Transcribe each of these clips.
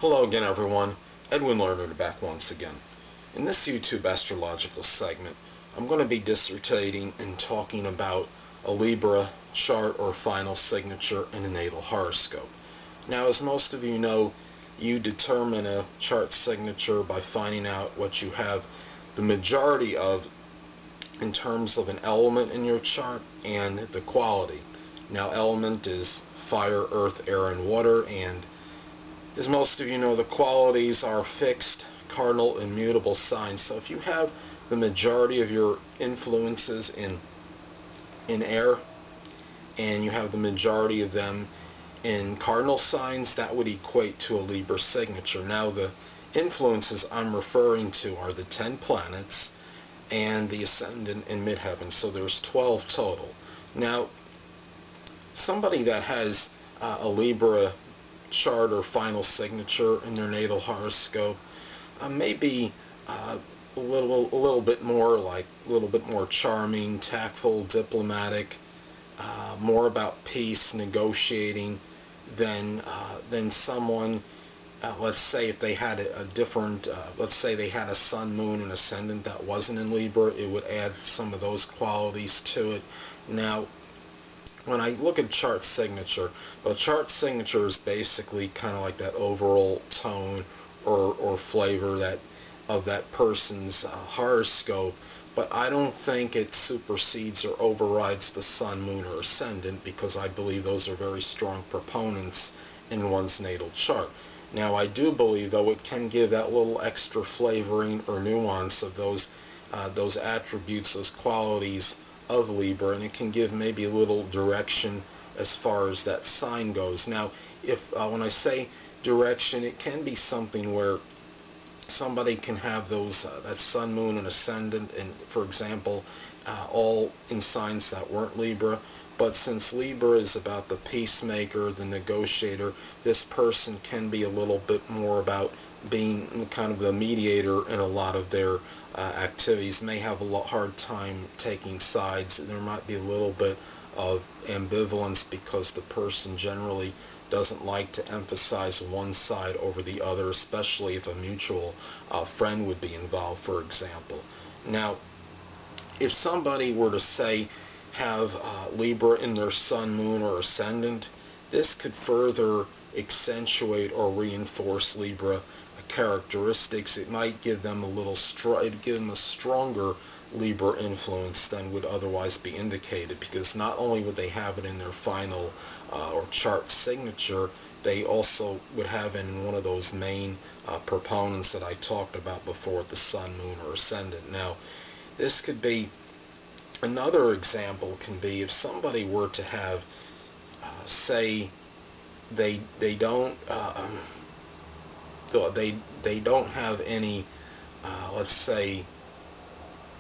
Hello again, everyone. Edwin Learnard back once again. In this YouTube astrological segment, I'm going to be dissertating and talking about a Libra chart or final signature in a natal horoscope. Now, as most of you know, you determine a chart signature by finding out what you have the majority of in terms of an element in your chart and the quality. Now, element is fire, earth, air, and water, and as most of you know, the qualities are fixed, cardinal, immutable signs. So if you have the majority of your influences in air, and you have the majority of them in cardinal signs, that would equate to a Libra signature. Now, the influences I'm referring to are the 10 planets and the ascendant in midheaven. So there's 12 total. Now, somebody that has a Libra chart or final signature in their natal horoscope may be a little bit more charming, tactful, diplomatic, more about peace, negotiating than someone. Let's say if they had a different, let's say they had a sun, moon, and ascendant that wasn't in Libra, it would add some of those qualities to it. Now, when I look at chart signature, well, chart signature is basically kind of like that overall tone or flavor that of that person's horoscope, but I don't think it supersedes or overrides the sun, moon, or ascendant, because I believe those are very strong proponents in one's natal chart. Now, I do believe, though, it can give that little extra flavoring or nuance of those attributes, those qualities of Libra, and it can give maybe a little direction as far as that sign goes. Now, if when I say direction, it can be something where somebody can have those that sun, moon, and ascendant, and for example, all in signs that weren't Libra. But since Libra is about the peacemaker, the negotiator, this person can be a little bit more about being kind of the mediator in a lot of their activities. May have a hard time taking sides. There might be a little bit of ambivalence because the person generally doesn't like to emphasize one side over the other, especially if a mutual friend would be involved, for example. Now, if somebody were to say have Libra in their sun, moon, or ascendant, this could further accentuate or reinforce Libra characteristics. It might give them a stronger Libra influence than would otherwise be indicated, because not only would they have it in their final or chart signature, they also would have it in one of those main proponents that I talked about before, the sun, moon, or ascendant. Now, this could be another example. Can be if somebody were to have, say, they don't have any, let's say,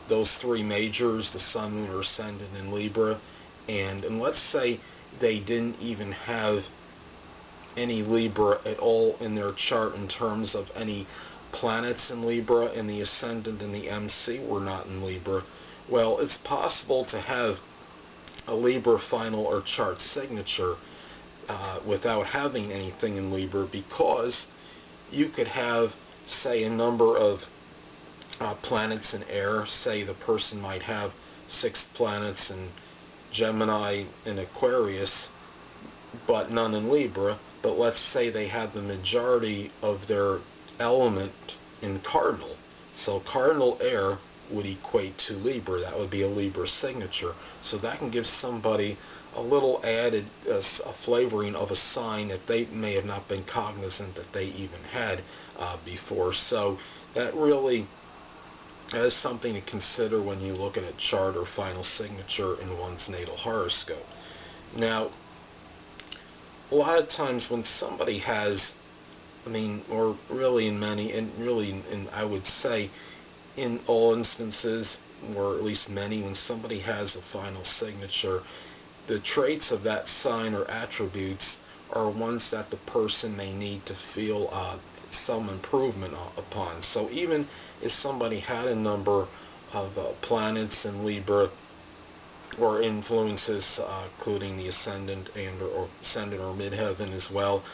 those three majors, the sun, moon, or ascendant in Libra, and let's say they didn't even have any Libra at all in their chart in terms of any planets in Libra, and the ascendant and the MC were not in Libra. Well, it's possible to have a Libra final or chart signature without having anything in Libra, because you could have, say, a number of planets in air. Say the person might have 6 planets in Gemini and Aquarius, but none in Libra. But let's say they had the majority of their element in cardinal. So cardinal air would equate to Libra. That would be a Libra signature. So that can give somebody a little added a flavoring of a sign that they may have not been cognizant that they even had before. So that really is something to consider when you look at a chart or final signature in one's natal horoscope. Now, a lot of times when somebody has, or really in many, and I would say in all instances, or at least many, when somebody has a final signature, the traits of that sign or attributes are ones that the person may need to feel some improvement upon. So even if somebody had a number of planets in Libra or influences, including the ascendant or ascendant or midheaven as well,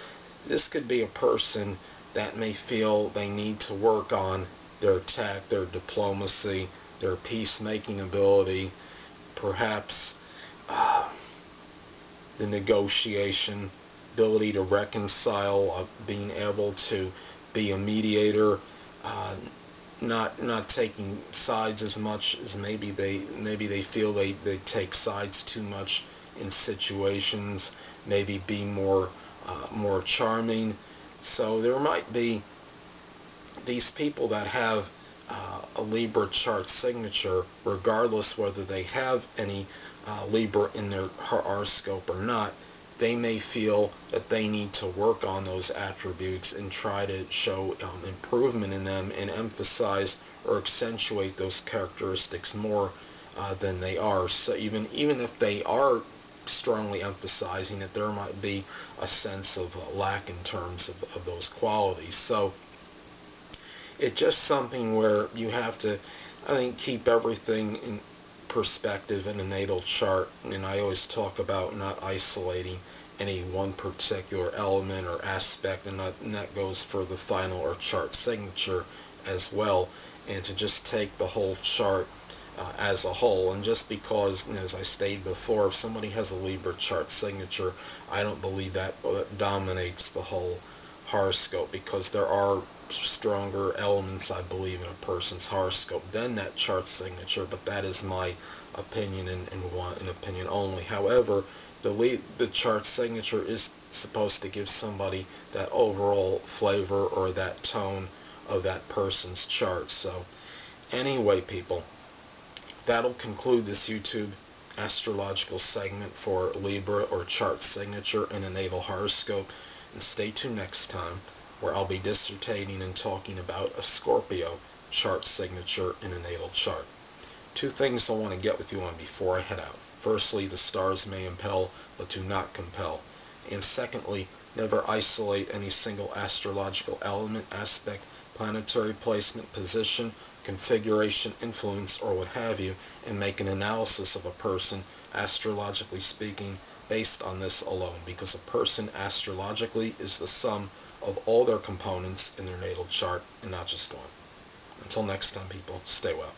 this could be a person that may feel they need to work on their tact, their diplomacy, their peacemaking ability, perhaps the negotiation, ability to reconcile, being able to be a mediator, not taking sides as much as maybe they feel they take sides too much in situations, maybe be more charming. So there might be these people that have a Libra chart signature, regardless whether they have any Libra in their horoscope or not. They may feel that they need to work on those attributes and try to show improvement in them and emphasize or accentuate those characteristics more than they are. So even if they are strongly emphasizing it, there might be a sense of lack in terms of those qualities. So it's just something where you have to, I think, keep everything in perspective in a natal chart. And I always talk about not isolating any one particular element or aspect, and that goes for the final or chart signature as well, and to just take the whole chart as a whole. And just because, as I stated before, if somebody has a Libra chart signature, I don't believe that dominates the whole horoscope, because there are stronger elements, I believe, in a person's horoscope than that chart signature, but that is my opinion and an opinion only. However, the chart signature is supposed to give somebody that overall flavor or that tone of that person's chart. So anyway, people, that'll conclude this YouTube astrological segment for Libra or chart signature in a natal horoscope. And stay tuned next time, where I'll be dissertating and talking about a Scorpio chart signature in a natal chart. Two things I want to get with you on before I head out. Firstly, the stars may impel, but do not compel. And secondly, never isolate any single astrological element, aspect, planetary placement, position, configuration, influence, or what have you, and make an analysis of a person, astrologically speaking, based on this alone, because a person astrologically is the sum of all their components in their natal chart and not just one. Until next time, people, stay well.